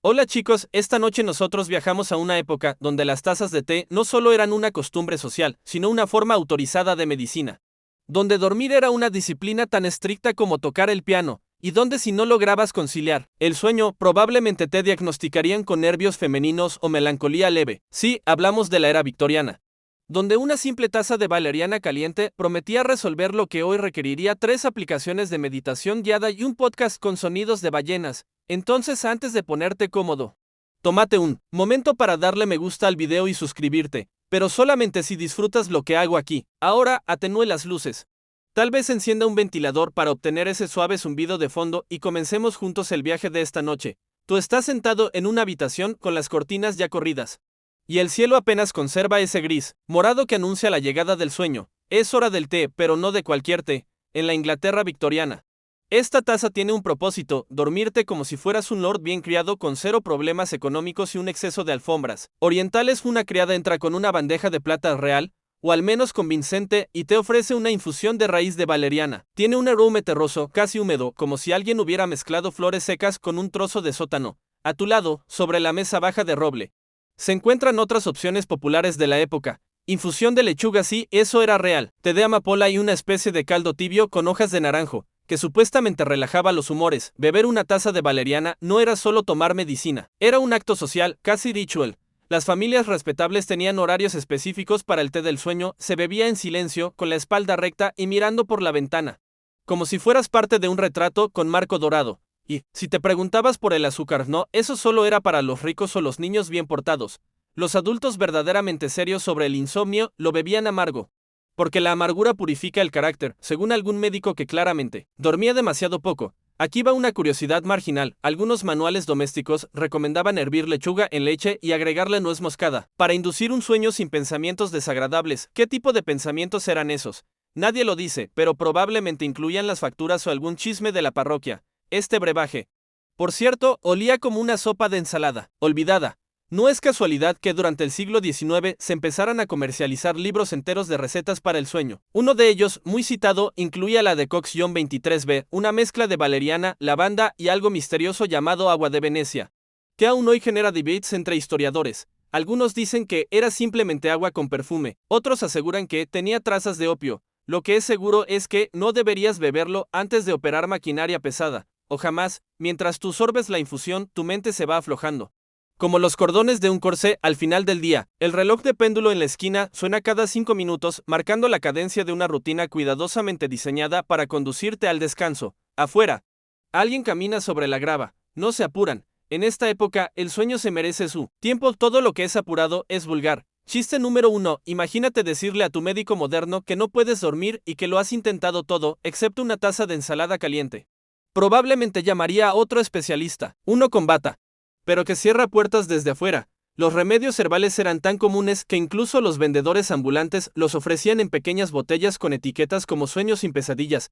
Hola chicos, esta noche nosotros viajamos a una época donde las tazas de té no solo eran una costumbre social, sino una forma autorizada de medicina. Donde dormir era una disciplina tan estricta como tocar el piano, y donde si no lograbas conciliar el sueño, probablemente te diagnosticarían con nervios femeninos o melancolía leve. Sí, hablamos de la era victoriana. Donde una simple taza de valeriana caliente prometía resolver lo que hoy requeriría 3 aplicaciones de meditación guiada y un podcast con sonidos de ballenas. Entonces, antes de ponerte cómodo, tómate un momento para darle me gusta al video y suscribirte, pero solamente si disfrutas lo que hago aquí. Ahora, atenúe las luces. Tal vez encienda un ventilador para obtener ese suave zumbido de fondo y comencemos juntos el viaje de esta noche. Tú estás sentado en una habitación con las cortinas ya corridas. Y el cielo apenas conserva ese gris morado que anuncia la llegada del sueño. Es hora del té, pero no de cualquier té, en la Inglaterra victoriana. Esta taza tiene un propósito: dormirte como si fueras un lord bien criado con cero problemas económicos y un exceso de alfombras orientales. Una criada entra con una bandeja de plata real, o al menos convincente, y te ofrece una infusión de raíz de valeriana. Tiene un aroma terroso, casi húmedo, como si alguien hubiera mezclado flores secas con un trozo de sótano. A tu lado, sobre la mesa baja de roble, se encuentran otras opciones populares de la época. Infusión de lechuga, sí, eso era real. Té de amapola y una especie de caldo tibio con hojas de naranjo, que supuestamente relajaba los humores. Beber una taza de valeriana no era solo tomar medicina, era un acto social, casi ritual. Las familias respetables tenían horarios específicos para el té del sueño. Se bebía en silencio, con la espalda recta y mirando por la ventana, como si fueras parte de un retrato con marco dorado. Y, si te preguntabas por el azúcar, no, eso solo era para los ricos o los niños bien portados. Los adultos verdaderamente serios sobre el insomnio lo bebían amargo, porque la amargura purifica el carácter, según algún médico que claramente dormía demasiado poco. Aquí va una curiosidad marginal: algunos manuales domésticos recomendaban hervir lechuga en leche y agregarle nuez moscada, para inducir un sueño sin pensamientos desagradables. ¿Qué tipo de pensamientos eran esos? Nadie lo dice, pero probablemente incluían las facturas o algún chisme de la parroquia. Este brebaje, por cierto, olía como una sopa de ensalada olvidada. No es casualidad que durante el siglo XIX se empezaran a comercializar libros enteros de recetas para el sueño. Uno de ellos, muy citado, incluía la decoction 23B, una mezcla de valeriana, lavanda y algo misterioso llamado agua de Venecia, que aún hoy genera debates entre historiadores. Algunos dicen que era simplemente agua con perfume, otros aseguran que tenía trazas de opio. Lo que es seguro es que no deberías beberlo antes de operar maquinaria pesada, o jamás. Mientras tú sorbes la infusión, tu mente se va aflojando, como los cordones de un corsé al final del día. El reloj de péndulo en la esquina suena cada 5 minutos, marcando la cadencia de una rutina cuidadosamente diseñada para conducirte al descanso. Afuera, alguien camina sobre la grava. No se apuran. En esta época, el sueño se merece su tiempo. Todo lo que es apurado es vulgar. Chiste número 1. Imagínate decirle a tu médico moderno que no puedes dormir y que lo has intentado todo, excepto una taza de ensalada caliente. Probablemente llamaría a otro especialista, uno con bata, pero que cierra puertas desde afuera. Los remedios herbales eran tan comunes que incluso los vendedores ambulantes los ofrecían en pequeñas botellas con etiquetas como sueños sin pesadillas,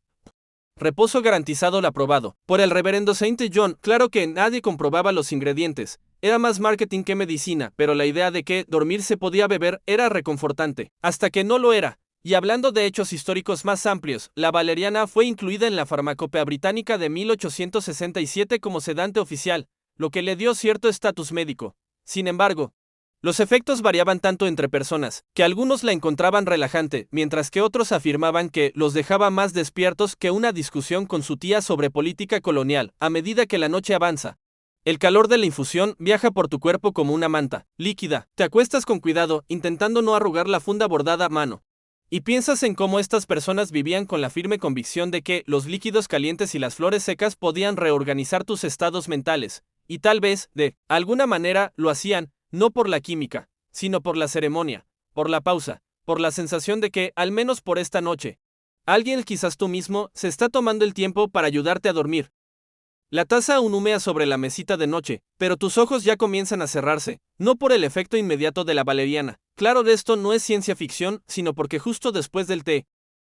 reposo garantizado, aprobado por el reverendo Saint John. Claro que nadie comprobaba los ingredientes. Era más marketing que medicina, pero la idea de que dormir se podía beber era reconfortante, hasta que no lo era. Y hablando de hechos históricos más amplios, la valeriana fue incluida en la Farmacopea británica de 1867 como sedante oficial, lo que le dio cierto estatus médico. Sin embargo, los efectos variaban tanto entre personas, que algunos la encontraban relajante, mientras que otros afirmaban que los dejaba más despiertos que una discusión con su tía sobre política colonial. A medida que la noche avanza, el calor de la infusión viaja por tu cuerpo como una manta líquida. Te acuestas con cuidado, intentando no arrugar la funda bordada a mano, y piensas en cómo estas personas vivían con la firme convicción de que los líquidos calientes y las flores secas podían reorganizar tus estados mentales. Y tal vez, de alguna manera, lo hacían, no por la química, sino por la ceremonia, por la pausa, por la sensación de que, al menos por esta noche, alguien, quizás tú mismo, se está tomando el tiempo para ayudarte a dormir. La taza aún humea sobre la mesita de noche, pero tus ojos ya comienzan a cerrarse, no por el efecto inmediato de la valeriana. Claro, de esto no es ciencia ficción, sino porque justo después del té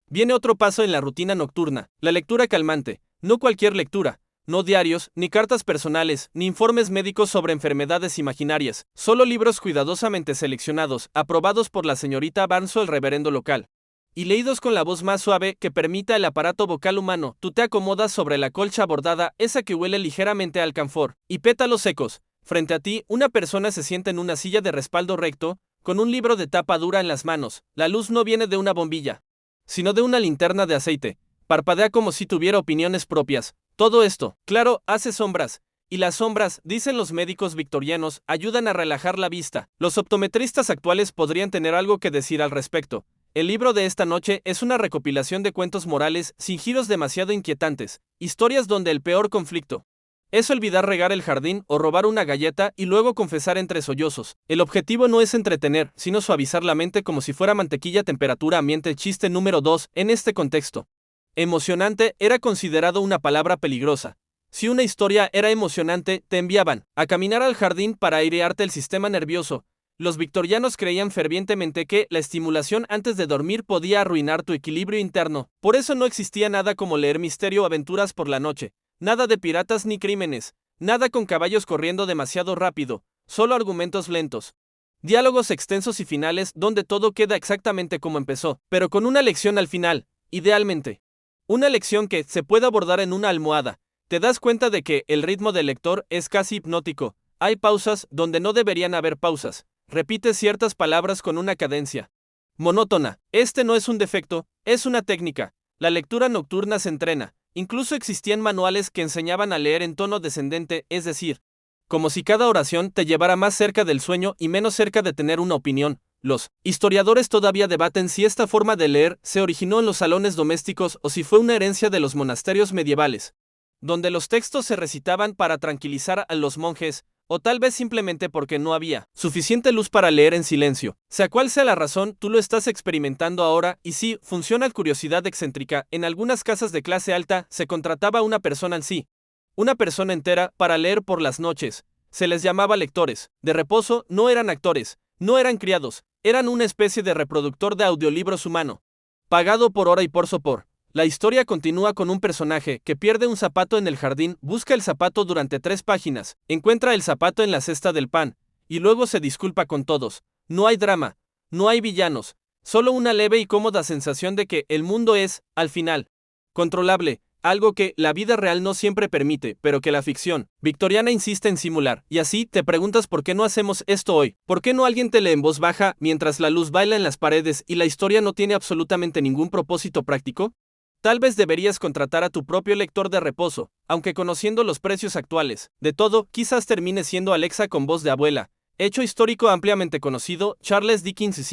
viene otro paso en la rutina nocturna: la lectura calmante. No cualquier lectura, no diarios, ni cartas personales, ni informes médicos sobre enfermedades imaginarias, solo libros cuidadosamente seleccionados, aprobados por la señorita Barnes o el reverendo local, y leídos con la voz más suave que permita el aparato vocal humano. Tú te acomodas sobre la colcha bordada, esa que huele ligeramente a alcanfor y pétalos secos. Frente a ti, una persona se sienta en una silla de respaldo recto, con un libro de tapa dura en las manos. La luz no viene de una bombilla, sino de una linterna de aceite. Parpadea como si tuviera opiniones propias. Todo esto, claro, hace sombras. Y las sombras, dicen los médicos victorianos, ayudan a relajar la vista. Los optometristas actuales podrían tener algo que decir al respecto. El libro de esta noche es una recopilación de cuentos morales sin giros demasiado inquietantes, historias donde el peor conflicto es olvidar regar el jardín o robar una galleta y luego confesar entre sollozos. El objetivo no es entretener, sino suavizar la mente como si fuera mantequilla a temperatura ambiente. Chiste número 2, en este contexto. Emocionante era considerado una palabra peligrosa. Si una historia era emocionante, te enviaban a caminar al jardín para airearte el sistema nervioso. Los victorianos creían fervientemente que la estimulación antes de dormir podía arruinar tu equilibrio interno. Por eso no existía nada como leer misterio o aventuras por la noche. Nada de piratas ni crímenes. Nada con caballos corriendo demasiado rápido. Solo argumentos lentos. Diálogos extensos y finales donde todo queda exactamente como empezó, pero con una lección al final, idealmente. Una lección que se puede abordar en una almohada. Te das cuenta de que el ritmo del lector es casi hipnótico. Hay pausas donde no deberían haber pausas. Repite ciertas palabras con una cadencia monótona. Este no es un defecto, es una técnica. La lectura nocturna se entrena. Incluso existían manuales que enseñaban a leer en tono descendente, es decir, como si cada oración te llevara más cerca del sueño y menos cerca de tener una opinión. Los historiadores todavía debaten si esta forma de leer se originó en los salones domésticos o si fue una herencia de los monasterios medievales, donde los textos se recitaban para tranquilizar a los monjes, o tal vez simplemente porque no había suficiente luz para leer en silencio. Sea cual sea la razón, tú lo estás experimentando ahora, y sí, funciona curiosidad excéntrica. En algunas casas de clase alta se contrataba a una persona en sí, una persona entera, para leer por las noches. Se les llamaba lectores. De reposo, no eran actores, no eran criados, eran una especie de reproductor de audiolibros humano, pagado por hora y por sopor. La historia continúa con un personaje que pierde un zapato en el jardín, busca el zapato durante 3 páginas, encuentra el zapato en la cesta del pan, y luego se disculpa con todos. No hay drama, no hay villanos, solo una leve y cómoda sensación de que el mundo es, al final, controlable, algo que la vida real no siempre permite, pero que la ficción victoriana insiste en simular. Y así te preguntas por qué no hacemos esto hoy. ¿Por qué no alguien te lee en voz baja mientras la luz baila en las paredes y la historia no tiene absolutamente ningún propósito práctico? Tal vez deberías contratar a tu propio lector de reposo, aunque conociendo los precios actuales de todo, quizás termine siendo Alexa con voz de abuela. Hecho histórico ampliamente conocido, Charles Dickens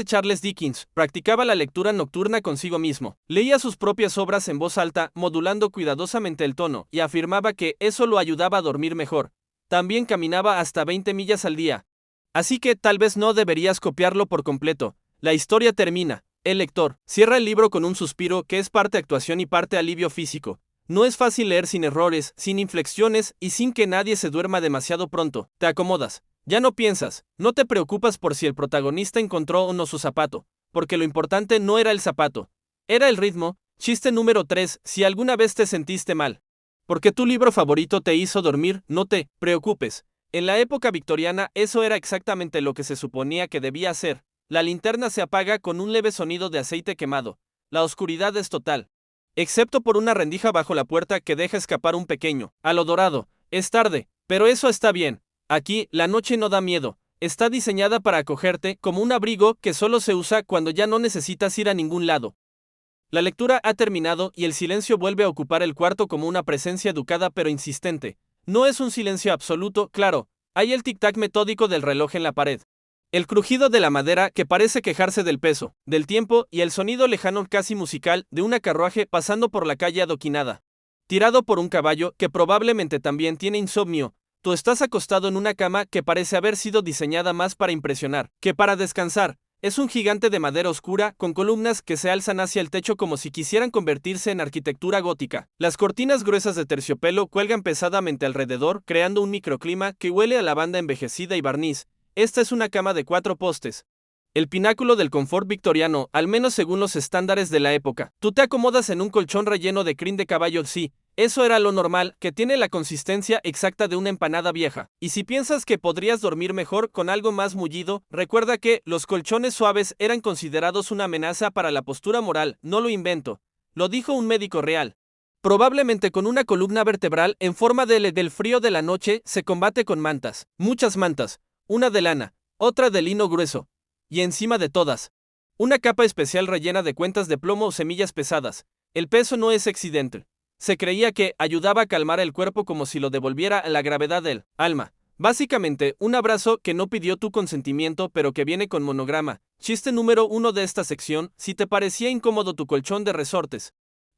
Charles Dickens practicaba la lectura nocturna consigo mismo. Leía sus propias obras en voz alta, modulando cuidadosamente el tono, y afirmaba que eso lo ayudaba a dormir mejor. También caminaba hasta 20 millas al día. Así que tal vez no deberías copiarlo por completo. La historia termina. El lector cierra el libro con un suspiro que es parte actuación y parte alivio físico. No es fácil leer sin errores, sin inflexiones y sin que nadie se duerma demasiado pronto. Te acomodas. Ya no piensas, no te preocupas por si el protagonista encontró o no su zapato, porque lo importante no era el zapato, era el ritmo. Chiste número 3, si alguna vez te sentiste mal, porque tu libro favorito te hizo dormir, no te preocupes. En la época victoriana eso era exactamente lo que se suponía que debía hacer. La linterna se apaga con un leve sonido de aceite quemado. La oscuridad es total, excepto por una rendija bajo la puerta que deja escapar un pequeño halo dorado. Es tarde, pero eso está bien. Aquí, la noche no da miedo. Está diseñada para acogerte como un abrigo que solo se usa cuando ya no necesitas ir a ningún lado. La lectura ha terminado y el silencio vuelve a ocupar el cuarto como una presencia educada pero insistente. No es un silencio absoluto, claro. Hay el tic-tac metódico del reloj en la pared, el crujido de la madera que parece quejarse del peso, del tiempo, y el sonido lejano casi musical de una carruaje pasando por la calle adoquinada, tirado por un caballo que probablemente también tiene insomnio. Tú estás acostado en una cama que parece haber sido diseñada más para impresionar que para descansar. Es un gigante de madera oscura con columnas que se alzan hacia el techo como si quisieran convertirse en arquitectura gótica. Las cortinas gruesas de terciopelo cuelgan pesadamente alrededor, creando un microclima que huele a lavanda envejecida y barniz. Esta es una cama de 4 postes, el pináculo del confort victoriano, al menos según los estándares de la época. Tú te acomodas en un colchón relleno de crin de caballo, sí, eso era lo normal, que tiene la consistencia exacta de una empanada vieja. Y si piensas que podrías dormir mejor con algo más mullido, recuerda que los colchones suaves eran considerados una amenaza para la postura moral. No lo invento, lo dijo un médico real. Probablemente con una columna vertebral en forma de L. Del frío de la noche se combate con mantas, muchas mantas, una de lana, otra de lino grueso, y encima de todas, una capa especial rellena de cuentas de plomo o semillas pesadas. El peso no es accidental. Se creía que ayudaba a calmar el cuerpo como si lo devolviera a la gravedad del alma. Básicamente, un abrazo que no pidió tu consentimiento pero que viene con monograma. Chiste número 1 de esta sección: si te parecía incómodo tu colchón de resortes.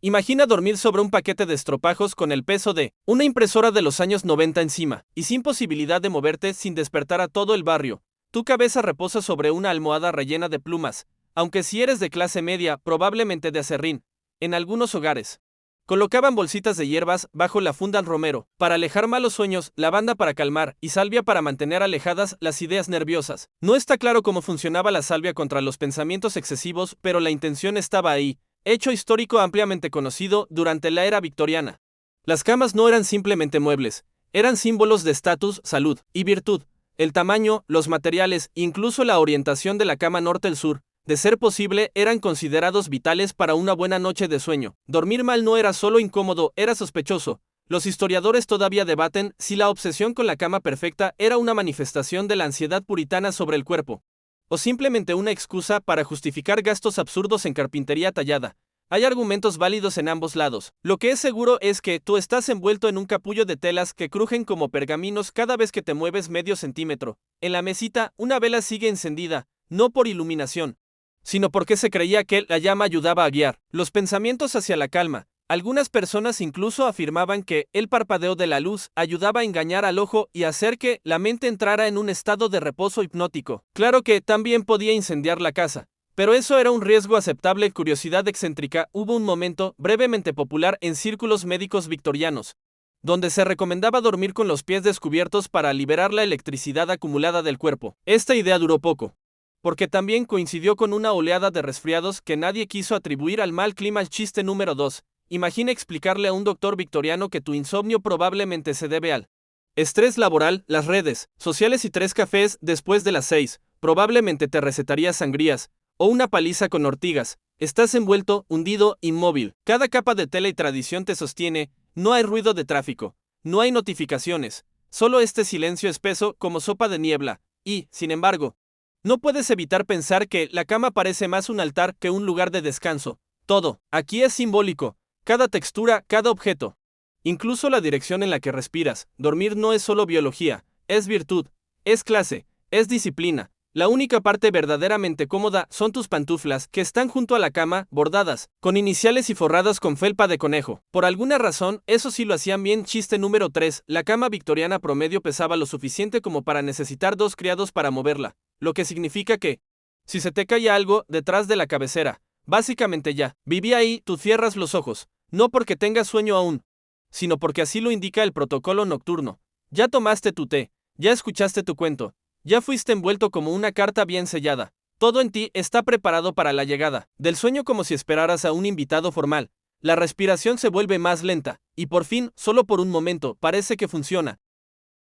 Imagina dormir sobre un paquete de estropajos con el peso de una impresora de los años 90 encima, y sin posibilidad de moverte sin despertar a todo el barrio. Tu cabeza reposa sobre una almohada rellena de plumas, aunque si eres de clase media, probablemente de aserrín. En algunos hogares colocaban bolsitas de hierbas bajo la funda al romero, para alejar malos sueños, lavanda para calmar y salvia para mantener alejadas las ideas nerviosas. No está claro cómo funcionaba la salvia contra los pensamientos excesivos, pero la intención estaba ahí. Hecho histórico ampliamente conocido durante la era victoriana. Las camas no eran simplemente muebles, eran símbolos de estatus, salud y virtud. El tamaño, los materiales, incluso la orientación de la cama norte-sur, de ser posible, eran considerados vitales para una buena noche de sueño. Dormir mal no era solo incómodo, era sospechoso. Los historiadores todavía debaten si la obsesión con la cama perfecta era una manifestación de la ansiedad puritana sobre el cuerpo, o simplemente una excusa para justificar gastos absurdos en carpintería tallada. Hay argumentos válidos en ambos lados. Lo que es seguro es que tú estás envuelto en un capullo de telas que crujen como pergaminos cada vez que te mueves medio centímetro. En la mesita, una vela sigue encendida, no por iluminación, sino porque se creía que la llama ayudaba a guiar los pensamientos hacia la calma. Algunas personas incluso afirmaban que el parpadeo de la luz ayudaba a engañar al ojo y hacer que la mente entrara en un estado de reposo hipnótico. Claro que también podía incendiar la casa, pero eso era un riesgo aceptable. Curiosidad excéntrica: hubo un momento brevemente popular en círculos médicos victorianos, donde se recomendaba dormir con los pies descubiertos para liberar la electricidad acumulada del cuerpo. Esta idea duró poco, porque también coincidió con una oleada de resfriados que nadie quiso atribuir al mal clima. Chiste número 2. Imagina explicarle a un doctor victoriano que tu insomnio probablemente se debe al estrés laboral, las redes sociales y 3 cafés después de las 6. Probablemente te recetaría sangrías o una paliza con ortigas. Estás envuelto, hundido, inmóvil. Cada capa de tela y tradición te sostiene. No hay ruido de tráfico, no hay notificaciones, solo este silencio espeso como sopa de niebla. Y, sin embargo, no puedes evitar pensar que la cama parece más un altar que un lugar de descanso. Todo aquí es simbólico. Cada textura, cada objeto, incluso la dirección en la que respiras. Dormir no es solo biología, es virtud, es clase, es disciplina. La única parte verdaderamente cómoda son tus pantuflas, que están junto a la cama, bordadas con iniciales y forradas con felpa de conejo. Por alguna razón, eso sí lo hacían bien. Chiste número 3. La cama victoriana promedio pesaba lo suficiente como para necesitar 2 criados para moverla, lo que significa que, si se te caía algo detrás de la cabecera, básicamente ya vivía ahí. Tú cierras los ojos, no porque tengas sueño aún, sino porque así lo indica el protocolo nocturno. Ya tomaste tu té, ya escuchaste tu cuento, ya fuiste envuelto como una carta bien sellada. Todo en ti está preparado para la llegada del sueño, como si esperaras a un invitado formal. La respiración se vuelve más lenta, y por fin, solo por un momento, parece que funciona.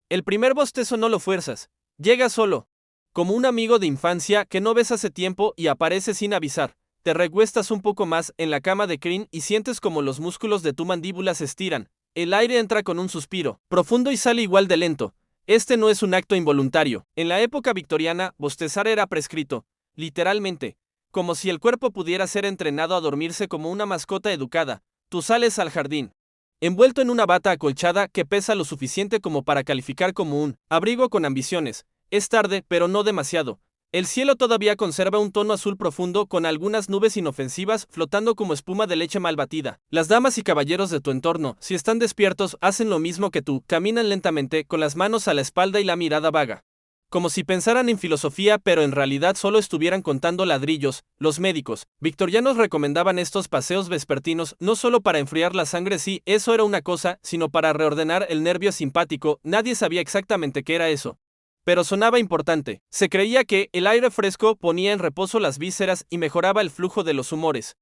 El primer bostezo no lo fuerzas, llega solo, como un amigo de infancia que no ves hace tiempo y aparece sin avisar. Te recuestas un poco más en la cama de crin y sientes como los músculos de tu mandíbula se estiran. El aire entra con un suspiro profundo y sale igual de lento. Este no es un acto involuntario. En la época victoriana, bostezar era prescrito, literalmente, como si el cuerpo pudiera ser entrenado a dormirse como una mascota educada. Tú sales al jardín, envuelto en una bata acolchada que pesa lo suficiente como para calificar como un abrigo con ambiciones. Es tarde, pero no demasiado. El cielo todavía conserva un tono azul profundo, con algunas nubes inofensivas flotando como espuma de leche mal batida. Las damas y caballeros de tu entorno, si están despiertos, hacen lo mismo que tú. Caminan lentamente, con las manos a la espalda y la mirada vaga, como si pensaran en filosofía, pero en realidad solo estuvieran contando ladrillos. Los médicos victorianos recomendaban estos paseos vespertinos no solo para enfriar la sangre, si eso era una cosa, sino para reordenar el nervio simpático. Nadie sabía exactamente qué era eso, pero sonaba importante. Se creía que el aire fresco ponía en reposo las vísceras y mejoraba el flujo de los humores,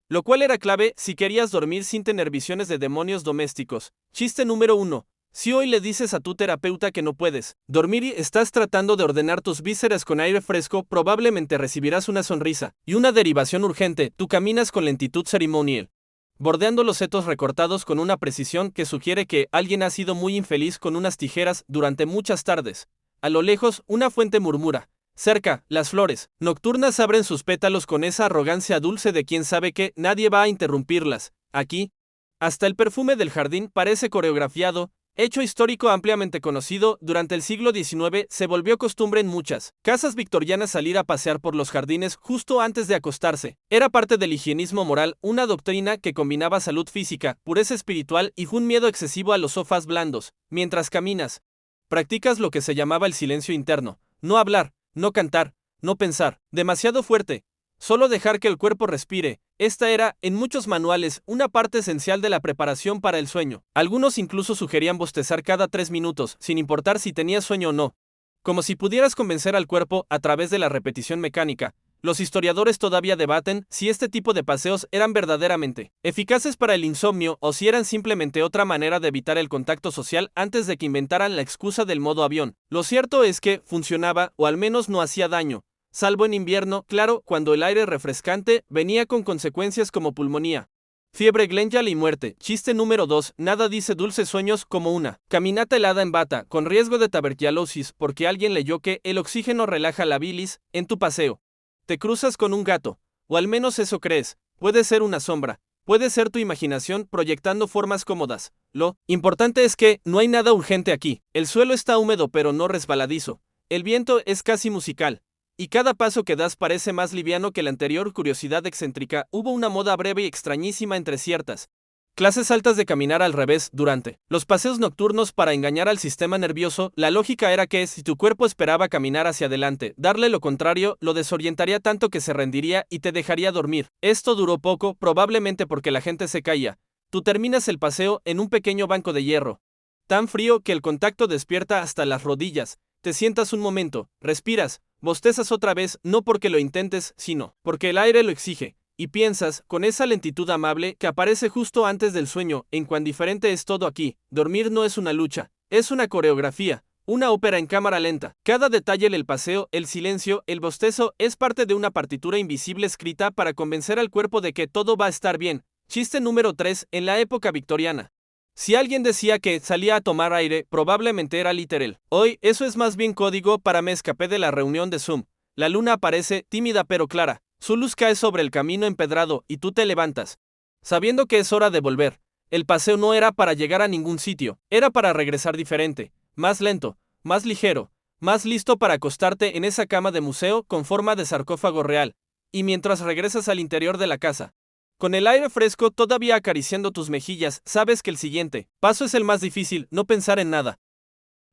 lo cual era clave si querías dormir sin tener visiones de demonios domésticos. Chiste número 1. Si hoy le dices a tu terapeuta que no puedes dormir y estás tratando de ordenar tus vísceras con aire fresco, probablemente recibirás una sonrisa y una derivación urgente. Tú caminas con lentitud ceremonial, bordeando los setos recortados con una precisión que sugiere que alguien ha sido muy infeliz con unas tijeras durante muchas tardes. A lo lejos, una fuente murmura. Cerca, las flores nocturnas abren sus pétalos con esa arrogancia dulce de quien sabe que nadie va a interrumpirlas. Aquí, hasta el perfume del jardín parece coreografiado. Hecho histórico ampliamente conocido, durante el siglo XIX se volvió costumbre en muchas casas victorianas salir a pasear por los jardines justo antes de acostarse. Era parte del higienismo moral, una doctrina que combinaba salud física, pureza espiritual y un miedo excesivo a los sofás blandos. Mientras caminas, practicas lo que se llamaba el silencio interno. No hablar, no cantar, no pensar, demasiado fuerte. Solo dejar que el cuerpo respire. Esta era, en muchos manuales, una parte esencial de la preparación para el sueño. Algunos incluso sugerían bostezar cada 3 minutos, sin importar si tenías sueño o no. Como si pudieras convencer al cuerpo a través de la repetición mecánica. Los historiadores todavía debaten si este tipo de paseos eran verdaderamente eficaces para el insomnio o si eran simplemente otra manera de evitar el contacto social antes de que inventaran la excusa del modo avión. Lo cierto es que funcionaba, o al menos no hacía daño. Salvo en invierno, claro, cuando el aire refrescante venía con consecuencias como pulmonía, fiebre glenyal y muerte. Chiste número 2. Nada dice dulces sueños como una caminata helada en bata, con riesgo de tuberculosis, porque alguien leyó que el oxígeno relaja la bilis. En tu paseo te cruzas con un gato, o al menos eso crees. Puede ser una sombra, puede ser tu imaginación proyectando formas cómodas. Lo importante es que no hay nada urgente aquí. El suelo está húmedo pero no resbaladizo. El viento es casi musical. Y cada paso que das parece más liviano que la anterior. Curiosidad excéntrica. Hubo una moda breve y extrañísima entre ciertas clases altas de caminar al revés durante los paseos nocturnos para engañar al sistema nervioso. La lógica era que si tu cuerpo esperaba caminar hacia adelante, darle lo contrario lo desorientaría tanto que se rendiría y te dejaría dormir. Esto duró poco, probablemente porque la gente se caía. Tú terminas el paseo en un pequeño banco de hierro, tan frío que el contacto despierta hasta las rodillas. Te sientas un momento, respiras, bostezas otra vez, no porque lo intentes, sino porque el aire lo exige, y piensas, con esa lentitud amable que aparece justo antes del sueño, en cuán diferente es todo aquí. Dormir no es una lucha, es una coreografía, una ópera en cámara lenta. Cada detalle del paseo, el silencio, el bostezo, es parte de una partitura invisible escrita para convencer al cuerpo de que todo va a estar bien. Chiste número 3. En la época victoriana, si alguien decía que salía a tomar aire, probablemente era literal. Hoy, eso es más bien código para me escapé de la reunión de Zoom. La luna aparece, tímida pero clara. Su luz cae sobre el camino empedrado y tú te levantas, sabiendo que es hora de volver. El paseo no era para llegar a ningún sitio, era para regresar diferente, más lento, más ligero, más listo para acostarte en esa cama de museo con forma de sarcófago real. Y mientras regresas al interior de la casa, con el aire fresco todavía acariciando tus mejillas, sabes que el siguiente paso es el más difícil, no pensar en nada.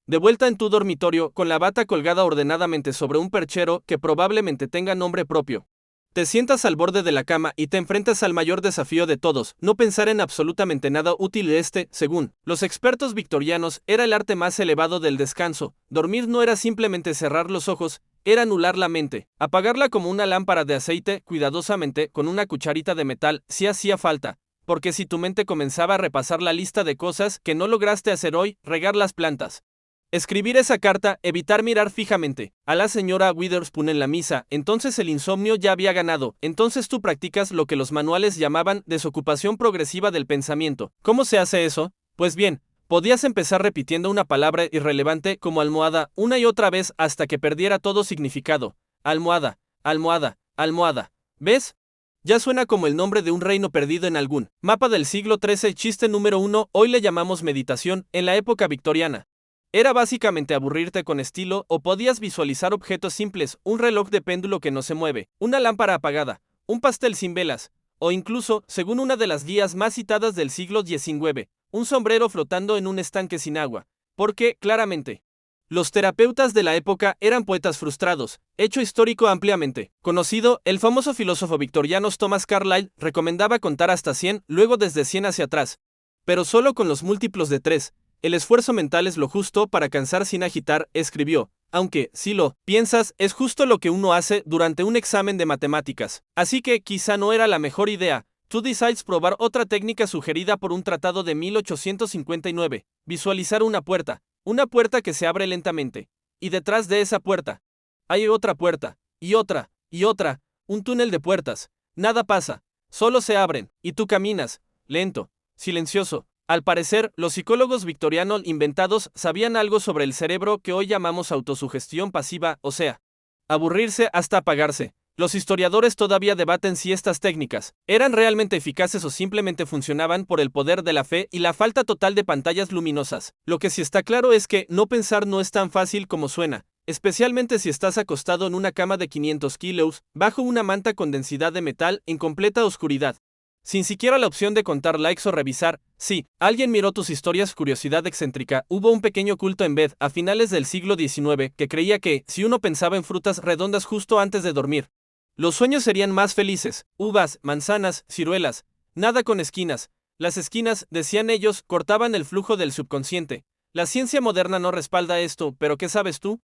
De vuelta en tu dormitorio, con la bata colgada ordenadamente sobre un perchero que probablemente tenga nombre propio, te sientas al borde de la cama y te enfrentas al mayor desafío de todos, no pensar en absolutamente nada útil. Según los expertos victorianos, era el arte más elevado del descanso. Dormir no era simplemente cerrar los ojos, era anular la mente, apagarla como una lámpara de aceite, cuidadosamente, con una cucharita de metal, si hacía falta. Porque si tu mente comenzaba a repasar la lista de cosas que no lograste hacer hoy, regar las plantas, escribir esa carta, evitar mirar fijamente a la señora Witherspoon en la misa, entonces el insomnio ya había ganado. Entonces tú practicas lo que los manuales llamaban desocupación progresiva del pensamiento. ¿Cómo se hace eso? Pues bien, podías empezar repitiendo una palabra irrelevante como almohada una y otra vez hasta que perdiera todo significado. Almohada, almohada, almohada. ¿Ves? Ya suena como el nombre de un reino perdido en algún mapa del siglo XIII. Chiste número 1. Hoy le llamamos meditación. En la época victoriana, era básicamente aburrirte con estilo, o podías visualizar objetos simples, un reloj de péndulo que no se mueve, una lámpara apagada, un pastel sin velas, o incluso, según una de las guías más citadas del siglo XIX, un sombrero flotando en un estanque sin agua. Porque, claramente, los terapeutas de la época eran poetas frustrados. Hecho histórico ampliamente conocido, el famoso filósofo victoriano Thomas Carlyle recomendaba contar hasta 100, luego desde 100 hacia atrás, pero solo con los múltiplos de 3. El esfuerzo mental es lo justo para cansar sin agitar, escribió, aunque, si lo piensas, es justo lo que uno hace durante un examen de matemáticas. Así que quizá no era la mejor idea. Tú decides probar otra técnica sugerida por un tratado de 1859, visualizar una puerta que se abre lentamente. Y detrás de esa puerta hay otra puerta, y otra, un túnel de puertas. Nada pasa, solo se abren, y tú caminas, lento, silencioso. Al parecer, los psicólogos victorianos inventados sabían algo sobre el cerebro que hoy llamamos autosugestión pasiva, o sea, aburrirse hasta apagarse. Los historiadores todavía debaten si estas técnicas eran realmente eficaces o simplemente funcionaban por el poder de la fe y la falta total de pantallas luminosas. Lo que sí está claro es que no pensar no es tan fácil como suena, especialmente si estás acostado en una cama de 500 kilos, bajo una manta con densidad de metal en completa oscuridad. Sin siquiera la opción de contar likes o revisar. Sí, alguien miró tus historias. Curiosidad excéntrica. Hubo un pequeño culto en Bed a finales del siglo XIX que creía que, si uno pensaba en frutas redondas justo antes de dormir, los sueños serían más felices. Uvas, manzanas, ciruelas. Nada con esquinas. Las esquinas, decían ellos, cortaban el flujo del subconsciente. La ciencia moderna no respalda esto, pero ¿qué sabes tú?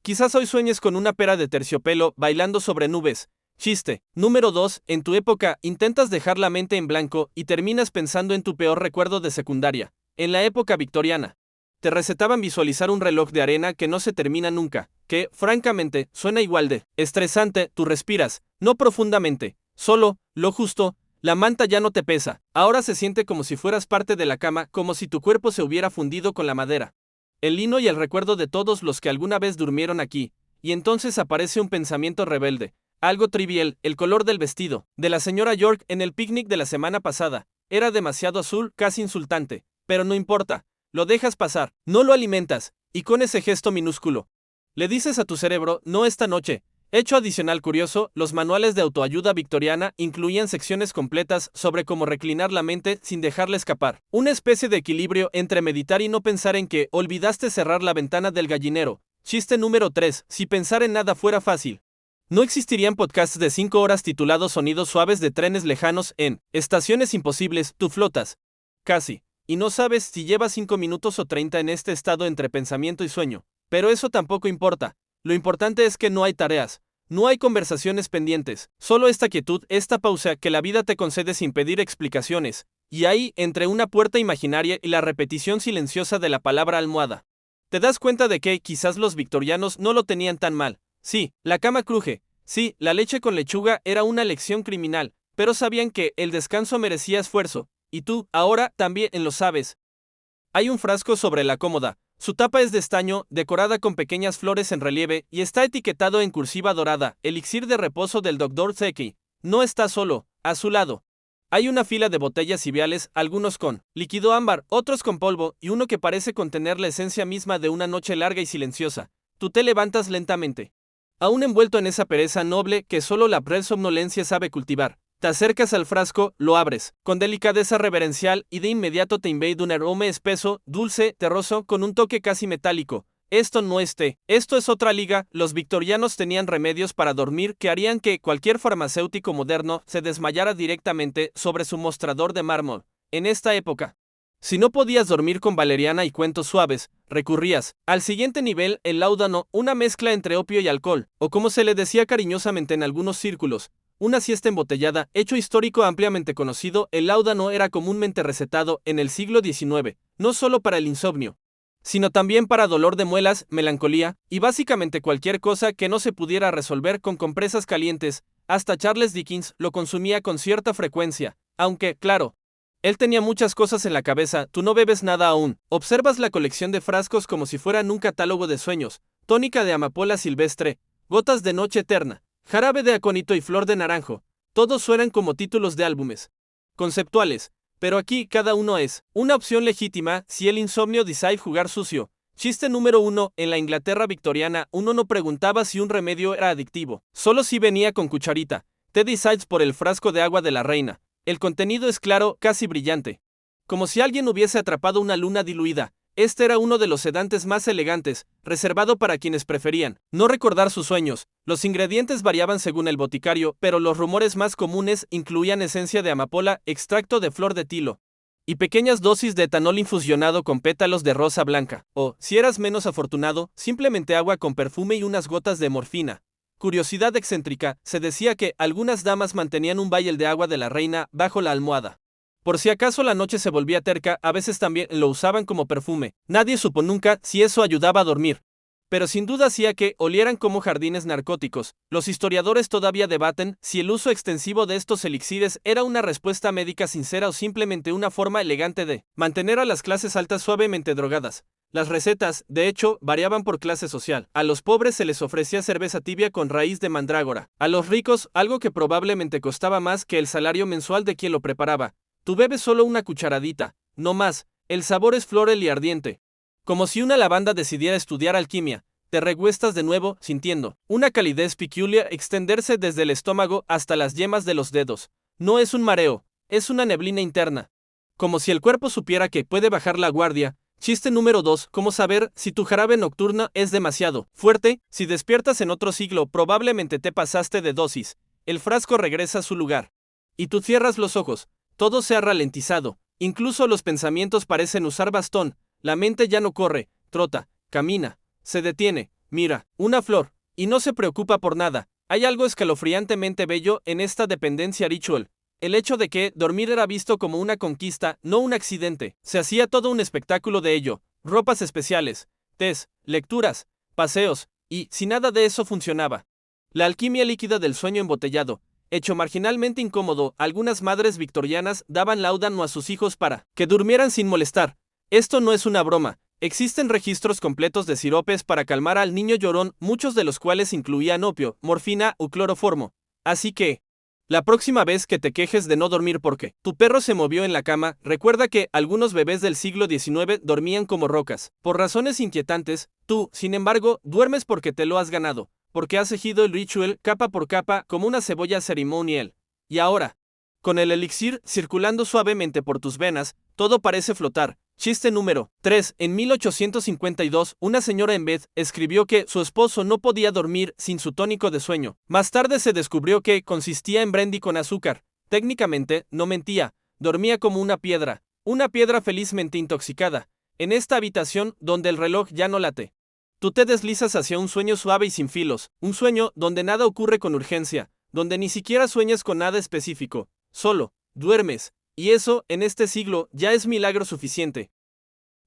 Quizás hoy sueñes con una pera de terciopelo bailando sobre nubes. Chiste. Número 2. En tu época, intentas dejar la mente en blanco y terminas pensando en tu peor recuerdo de secundaria. En la época victoriana, te recetaban visualizar un reloj de arena que no se termina nunca, que, francamente, suena igual de estresante. Tú respiras, no profundamente, solo, lo justo. La manta ya no te pesa, ahora se siente como si fueras parte de la cama, como si tu cuerpo se hubiera fundido con la madera, el lino y el recuerdo de todos los que alguna vez durmieron aquí. Y entonces aparece un pensamiento rebelde. Algo trivial, el color del vestido de la señora York en el picnic de la semana pasada. Era demasiado azul, casi insultante. Pero no importa, lo dejas pasar, no lo alimentas, y con ese gesto minúsculo, le dices a tu cerebro, no esta noche. Hecho adicional curioso, los manuales de autoayuda victoriana incluían secciones completas sobre cómo reclinar la mente sin dejarla escapar. Una especie de equilibrio entre meditar y no pensar en que olvidaste cerrar la ventana del gallinero. Chiste número 3. Si pensar en nada fuera fácil, no existirían podcasts de 5 horas titulados Sonidos suaves de trenes lejanos en Estaciones imposibles. Tú flotas, casi, y no sabes si llevas 5 minutos o 30 en este estado entre pensamiento y sueño. Pero eso tampoco importa. Lo importante es que no hay tareas, no hay conversaciones pendientes, solo esta quietud, esta pausa que la vida te concede sin pedir explicaciones. Y ahí, entre una puerta imaginaria y la repetición silenciosa de la palabra almohada, te das cuenta de que quizás los victorianos no lo tenían tan mal. Sí, la cama cruje. Sí, la leche con lechuga era una lección criminal, pero sabían que el descanso merecía esfuerzo. Y tú, ahora, también lo sabes. Hay un frasco sobre la cómoda. Su tapa es de estaño, decorada con pequeñas flores en relieve, y está etiquetado en cursiva dorada, elixir de reposo del Dr. Zeki. No está solo, a su lado hay una fila de botellas y viales, algunos con líquido ámbar, otros con polvo, y uno que parece contener la esencia misma de una noche larga y silenciosa. Tú te levantas lentamente, aún envuelto en esa pereza noble que solo la presomnolencia sabe cultivar. Te acercas al frasco, lo abres, con delicadeza reverencial, y de inmediato te invade un aroma espeso, dulce, terroso, con un toque casi metálico. Esto no es té, esto es otra liga. Los victorianos tenían remedios para dormir que harían que cualquier farmacéutico moderno se desmayara directamente sobre su mostrador de mármol. En esta época, si no podías dormir con valeriana y cuentos suaves, recurrías al siguiente nivel, el láudano, una mezcla entre opio y alcohol, o como se le decía cariñosamente en algunos círculos, una siesta embotellada. Hecho histórico ampliamente conocido, el láudano era comúnmente recetado en el siglo XIX, no solo para el insomnio, sino también para dolor de muelas, melancolía, y básicamente cualquier cosa que no se pudiera resolver con compresas calientes. Hasta Charles Dickens lo consumía con cierta frecuencia, aunque, claro, él tenía muchas cosas en la cabeza. Tú no bebes nada aún. Observas la colección de frascos como si fueran un catálogo de sueños. Tónica de amapola silvestre, gotas de noche eterna, jarabe de aconito y flor de naranjo. Todos suenan como títulos de álbumes conceptuales. Pero aquí cada uno es una opción legítima si el insomnio decide jugar sucio. Chiste número 1. En la Inglaterra victoriana, uno no preguntaba si un remedio era adictivo, solo si venía con cucharita. Te decides por el frasco de agua de la reina. El contenido es claro, casi brillante, como si alguien hubiese atrapado una luna diluida. Este era uno de los sedantes más elegantes, reservado para quienes preferían no recordar sus sueños. Los ingredientes variaban según el boticario, pero los rumores más comunes incluían esencia de amapola, extracto de flor de tilo, y pequeñas dosis de etanol infusionado con pétalos de rosa blanca, o, si eras menos afortunado, simplemente agua con perfume y unas gotas de morfina. Curiosidad excéntrica, se decía que algunas damas mantenían un vial de agua de la reina bajo la almohada. Por si acaso la noche se volvía terca, a veces también lo usaban como perfume. Nadie supo nunca si eso ayudaba a dormir. pero sin duda hacía que olieran como jardines narcóticos. Los historiadores todavía debaten si el uso extensivo de estos elixires era una respuesta médica sincera o simplemente una forma elegante de mantener a las clases altas suavemente drogadas. Las recetas, de hecho, variaban por clase social. A los pobres se les ofrecía cerveza tibia con raíz de mandrágora. A los ricos, algo que probablemente costaba más que el salario mensual de quien lo preparaba. Tú bebes solo una cucharadita, no más. El sabor es floral y ardiente. Como si una lavanda decidiera estudiar alquimia. Te recuestas de nuevo, sintiendo una calidez peculiar extenderse desde el estómago hasta las yemas de los dedos. No es un mareo, es una neblina interna. Como si el cuerpo supiera que puede bajar la guardia. Chiste número 2. ¿Cómo saber si tu jarabe nocturno es demasiado fuerte? Si despiertas en otro siglo, probablemente te pasaste de dosis. El frasco regresa a su lugar. Y tú cierras los ojos. Todo se ha ralentizado. Incluso los pensamientos parecen usar bastón. La mente ya no corre, trota, camina, se detiene, mira, una flor, y no se preocupa por nada. Hay algo escalofriantemente bello en esta dependencia ritual. El hecho de que dormir era visto como una conquista, no un accidente. Se hacía todo un espectáculo de ello. Ropas especiales, tés, lecturas, paseos, y, si nada de eso funcionaba. La alquimia líquida del sueño embotellado. Hecho marginalmente incómodo, algunas madres victorianas daban láudano a sus hijos para que durmieran sin molestar. Esto no es una broma. Existen registros completos de siropes para calmar al niño llorón, muchos de los cuales incluían opio, morfina o cloroformo. Así que, la próxima vez que te quejes de no dormir porque tu perro se movió en la cama, recuerda que algunos bebés del siglo XIX dormían como rocas. Por razones inquietantes, tú, sin embargo, duermes porque te lo has ganado, porque has ejido el ritual capa por capa como una cebolla ceremonial. Y ahora, con el elixir circulando suavemente por tus venas, todo parece flotar. Chiste número 3. En 1852, una señora en Beth escribió que su esposo no podía dormir sin su tónico de sueño. Más tarde se descubrió que consistía en brandy con azúcar. Técnicamente, no mentía. Dormía como una piedra felizmente intoxicada, en esta habitación donde el reloj ya no late. Tú te deslizas hacia un sueño suave y sin filos, un sueño donde nada ocurre con urgencia, donde ni siquiera sueñas con nada específico, solo duermes. Y eso, en este siglo, ya es milagro suficiente.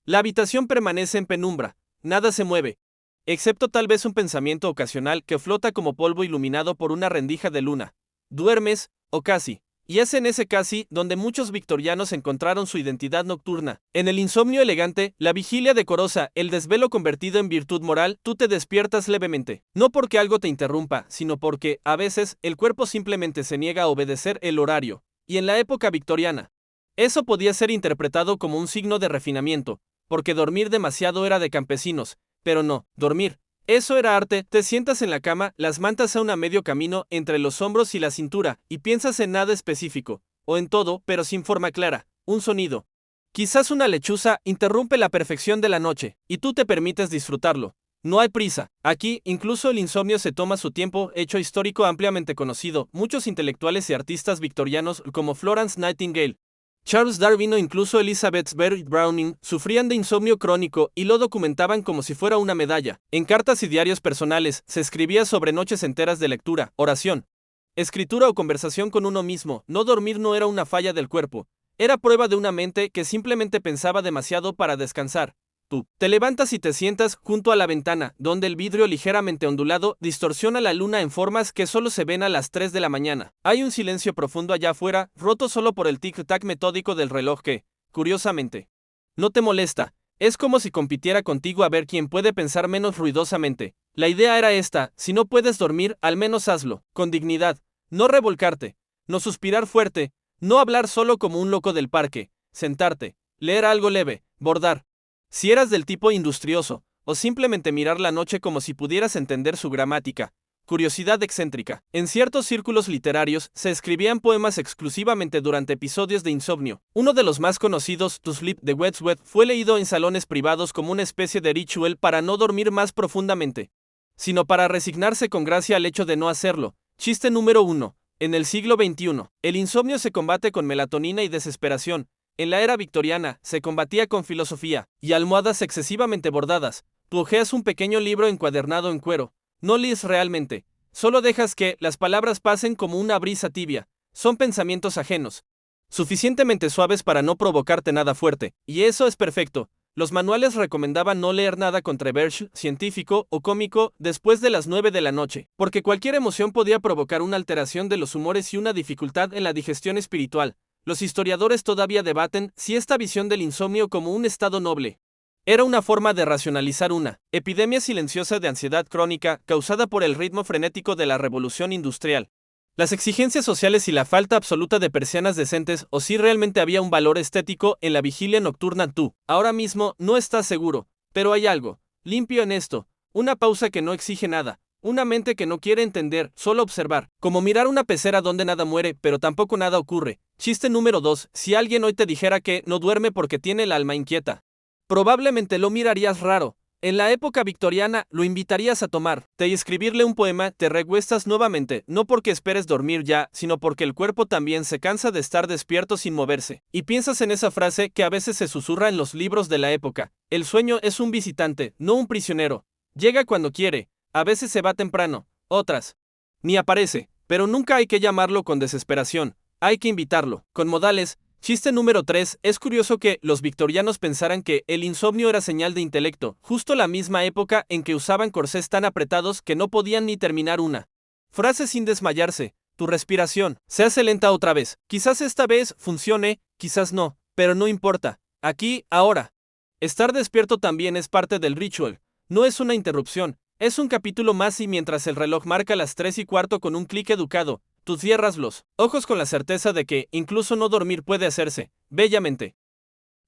La habitación permanece en penumbra, nada se mueve, excepto tal vez un pensamiento ocasional que flota como polvo iluminado por una rendija de luna. Duermes, o casi. Y es en ese casi donde muchos victorianos encontraron su identidad nocturna. En el insomnio elegante, la vigilia decorosa, el desvelo convertido en virtud moral, tú te despiertas levemente. No porque algo te interrumpa, sino porque, a veces, el cuerpo simplemente se niega a obedecer el horario. Y en la época victoriana, eso podía ser interpretado como un signo de refinamiento, porque dormir demasiado era de campesinos, pero no, dormir. Eso era arte. Te sientas en la cama, las mantas a medio camino entre los hombros y la cintura, y piensas en nada específico, o en todo, pero sin forma clara, un sonido. Quizás una lechuza interrumpe la perfección de la noche, y tú te permites disfrutarlo. No hay prisa. Aquí, incluso el insomnio se toma su tiempo, hecho histórico ampliamente conocido. Muchos intelectuales y artistas victorianos como Florence Nightingale, Charles Darwin o incluso Elizabeth Barrett Browning sufrían de insomnio crónico y lo documentaban como si fuera una medalla. En cartas y diarios personales se escribía sobre noches enteras de lectura, oración, escritura o conversación con uno mismo. No dormir no era una falla del cuerpo, era prueba de una mente que simplemente pensaba demasiado para descansar. Tú te levantas y te sientas junto a la ventana, donde el vidrio ligeramente ondulado distorsiona la luna en formas que solo se ven a las 3 de la mañana. Hay un silencio profundo allá afuera, roto solo por el tic-tac metódico del reloj que, curiosamente, no te molesta. Es como si compitiera contigo a ver quién puede pensar menos ruidosamente. La idea era esta: si no puedes dormir, al menos hazlo, con dignidad. No revolcarte, no suspirar fuerte, no hablar solo como un loco del parque, sentarte, leer algo leve, bordar. Si eras del tipo industrioso, o simplemente mirar la noche como si pudieras entender su gramática. Curiosidad excéntrica. En ciertos círculos literarios se escribían poemas exclusivamente durante episodios de insomnio. Uno de los más conocidos, To Sleep de Wordsworth, fue leído en salones privados como una especie de ritual para no dormir más profundamente, sino para resignarse con gracia al hecho de no hacerlo. Chiste número 1. En el siglo XXI, el insomnio se combate con melatonina y desesperación. En la era victoriana, se combatía con filosofía y almohadas excesivamente bordadas. Tú hojeas un pequeño libro encuadernado en cuero. No lees realmente. Solo dejas que las palabras pasen como una brisa tibia. Son pensamientos ajenos, suficientemente suaves para no provocarte nada fuerte. Y eso es perfecto. Los manuales recomendaban no leer nada controversial, científico o cómico después de las 9 de la noche, porque cualquier emoción podía provocar una alteración de los humores y una dificultad en la digestión espiritual. Los historiadores todavía debaten si esta visión del insomnio como un estado noble era una forma de racionalizar una epidemia silenciosa de ansiedad crónica causada por el ritmo frenético de la revolución industrial, las exigencias sociales y la falta absoluta de persianas decentes, o si realmente había un valor estético en la vigilia nocturna. Tú, ahora mismo, no estás seguro, pero hay algo limpio en esto, una pausa que no exige nada, una mente que no quiere entender, solo observar, como mirar una pecera donde nada muere, pero tampoco nada ocurre. Chiste número 2, si alguien hoy te dijera que no duerme porque tiene el alma inquieta, probablemente lo mirarías raro. En la época victoriana, lo invitarías a tomar té y escribirle un poema. Te recuestas nuevamente, no porque esperes dormir ya, sino porque el cuerpo también se cansa de estar despierto sin moverse. Y piensas en esa frase que a veces se susurra en los libros de la época. El sueño es un visitante, no un prisionero. Llega cuando quiere, a veces se va temprano, otras ni aparece, pero nunca hay que llamarlo con desesperación, hay que invitarlo, con modales. Chiste número 3, es curioso que los victorianos pensaran que el insomnio era señal de intelecto, justo la misma época en que usaban corsés tan apretados que no podían ni terminar una frase sin desmayarse. Tu respiración se hace lenta otra vez, quizás esta vez funcione, quizás no, pero no importa, aquí, ahora. Estar despierto también es parte del ritual, no es una interrupción, es un capítulo más y mientras el reloj marca las 3:15 con un clic educado, tú cierras los ojos con la certeza de que incluso no dormir puede hacerse bellamente.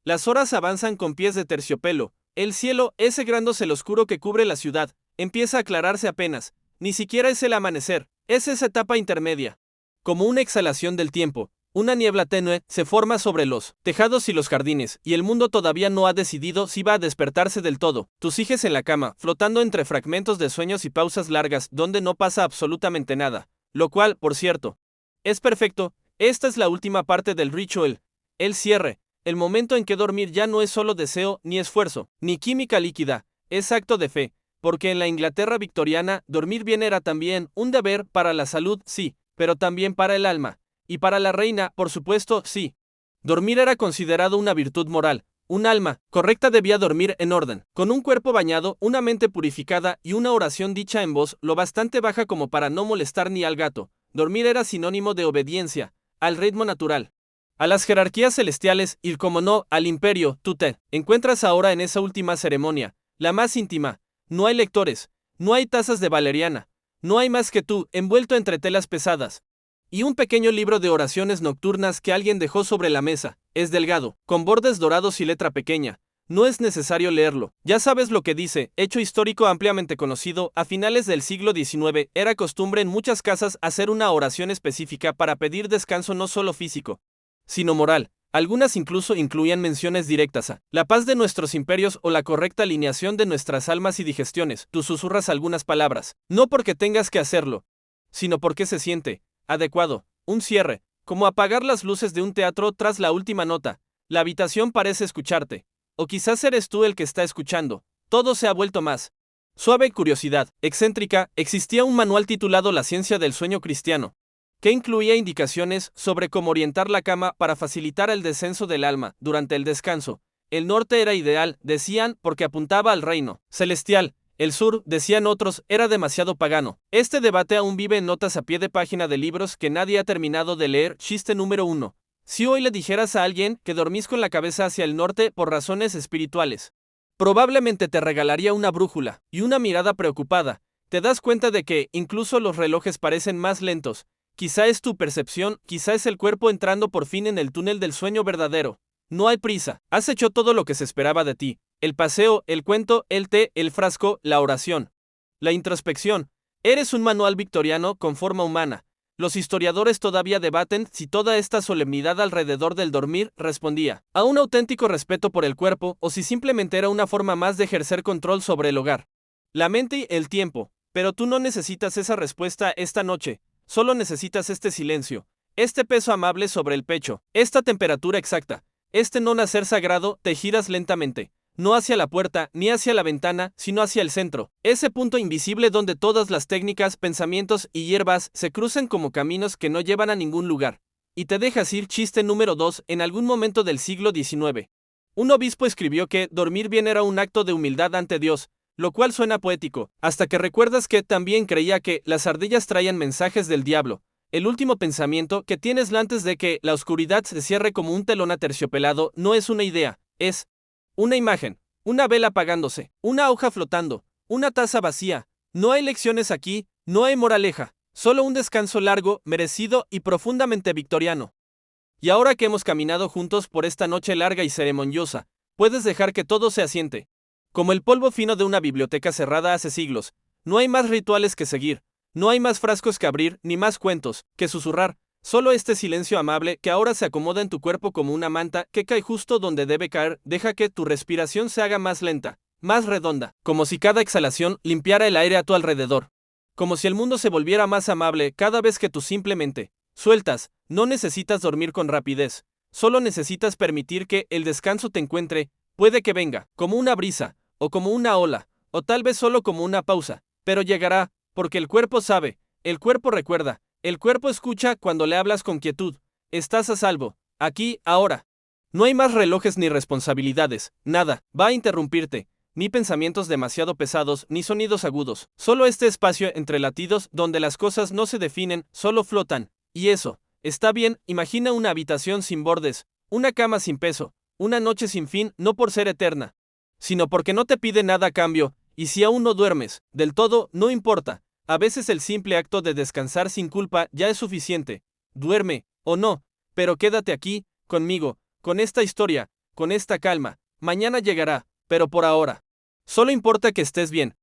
Las horas avanzan con pies de terciopelo, el cielo, ese gran dosel oscuro que cubre la ciudad, empieza a aclararse apenas, ni siquiera es el amanecer, es esa etapa intermedia. Como una exhalación del tiempo, una niebla tenue se forma sobre los tejados y los jardines, y el mundo todavía no ha decidido si va a despertarse del todo. Tú sigues en la cama, flotando entre fragmentos de sueños y pausas largas donde no pasa absolutamente nada. Lo cual, por cierto, es perfecto. Esta es la última parte del ritual, el cierre, el momento en que dormir ya no es solo deseo, ni esfuerzo, ni química líquida, es acto de fe, porque en la Inglaterra victoriana, dormir bien era también un deber para la salud, sí, pero también para el alma, y para la reina, por supuesto, sí. Dormir era considerado una virtud moral. Un alma correcta debía dormir en orden, con un cuerpo bañado, una mente purificada y una oración dicha en voz lo bastante baja como para no molestar ni al gato. Dormir era sinónimo de obediencia, al ritmo natural, a las jerarquías celestiales y, como no, al imperio. Tú te encuentras ahora en esa última ceremonia, la más íntima. No hay lectores, no hay tazas de valeriana, no hay más que tú, envuelto entre telas pesadas. Y un pequeño libro de oraciones nocturnas que alguien dejó sobre la mesa. Es delgado, con bordes dorados y letra pequeña. No es necesario leerlo. Ya sabes lo que dice. Hecho histórico ampliamente conocido, a finales del siglo XIX era costumbre en muchas casas hacer una oración específica para pedir descanso no solo físico, sino moral. Algunas incluso incluían menciones directas a la paz de nuestros imperios o la correcta alineación de nuestras almas y digestiones. Tú susurras algunas palabras, no porque tengas que hacerlo, sino porque se siente adecuado. Un cierre, como apagar las luces de un teatro tras la última nota. La habitación parece escucharte. O quizás eres tú el que está escuchando. Todo se ha vuelto más suave. Curiosidad excéntrica, existía un manual titulado La ciencia del sueño cristiano, que incluía indicaciones sobre cómo orientar la cama para facilitar el descenso del alma durante el descanso. El norte era ideal, decían, porque apuntaba al reino celestial. El sur, decían otros, era demasiado pagano. Este debate aún vive en notas a pie de página de libros que nadie ha terminado de leer. Chiste número 1. Si hoy le dijeras a alguien que dormís con la cabeza hacia el norte por razones espirituales, probablemente te regalaría una brújula y una mirada preocupada. Te das cuenta de que incluso los relojes parecen más lentos. Quizá es tu percepción, quizá es el cuerpo entrando por fin en el túnel del sueño verdadero. No hay prisa, has hecho todo lo que se esperaba de ti. El paseo, el cuento, el té, el frasco, la oración, la introspección. Eres un manual victoriano con forma humana. Los historiadores todavía debaten si toda esta solemnidad alrededor del dormir respondía a un auténtico respeto por el cuerpo o si simplemente era una forma más de ejercer control sobre el hogar, la mente y el tiempo. Pero tú no necesitas esa respuesta esta noche, solo necesitas este silencio, este peso amable sobre el pecho, esta temperatura exacta, este no nacer sagrado. Te giras lentamente. No hacia la puerta, ni hacia la ventana, sino hacia el centro, ese punto invisible donde todas las técnicas, pensamientos y hierbas se cruzan como caminos que no llevan a ningún lugar. Y te dejas ir. Chiste número 2. En algún momento del siglo XIX, Un obispo escribió que dormir bien era un acto de humildad ante Dios, lo cual suena poético, hasta que recuerdas que también creía que las ardillas traían mensajes del diablo. El último pensamiento que tienes antes de que la oscuridad se cierre como un telón aterciopelado no es una idea, es una imagen, una vela apagándose, una hoja flotando, una taza vacía. No hay lecciones aquí, no hay moraleja, solo un descanso largo, merecido y profundamente victoriano. Y ahora que hemos caminado juntos por esta noche larga y ceremoniosa, puedes dejar que todo se asiente. Como el polvo fino de una biblioteca cerrada hace siglos, no hay más rituales que seguir, no hay más frascos que abrir, ni más cuentos que susurrar, solo este silencio amable que ahora se acomoda en tu cuerpo como una manta que cae justo donde debe caer. Deja que tu respiración se haga más lenta, más redonda, como si cada exhalación limpiara el aire a tu alrededor. Como si el mundo se volviera más amable cada vez que tú simplemente sueltas. No necesitas dormir con rapidez, solo necesitas permitir que el descanso te encuentre. Puede que venga, como una brisa, o como una ola, o tal vez solo como una pausa, pero llegará, porque el cuerpo sabe, el cuerpo recuerda, el cuerpo escucha cuando le hablas con quietud. Estás a salvo, aquí, ahora. No hay más relojes ni responsabilidades, nada va a interrumpirte, ni pensamientos demasiado pesados, ni sonidos agudos, solo este espacio entre latidos donde las cosas no se definen, solo flotan. Y eso, está bien. Imagina una habitación sin bordes, una cama sin peso, una noche sin fin, no por ser eterna, sino porque no te pide nada a cambio, y si aún no duermes, del todo, no importa. A veces el simple acto de descansar sin culpa ya es suficiente. Duerme, o no, pero quédate aquí, conmigo, con esta historia, con esta calma. Mañana llegará, pero por ahora. Solo importa que estés bien,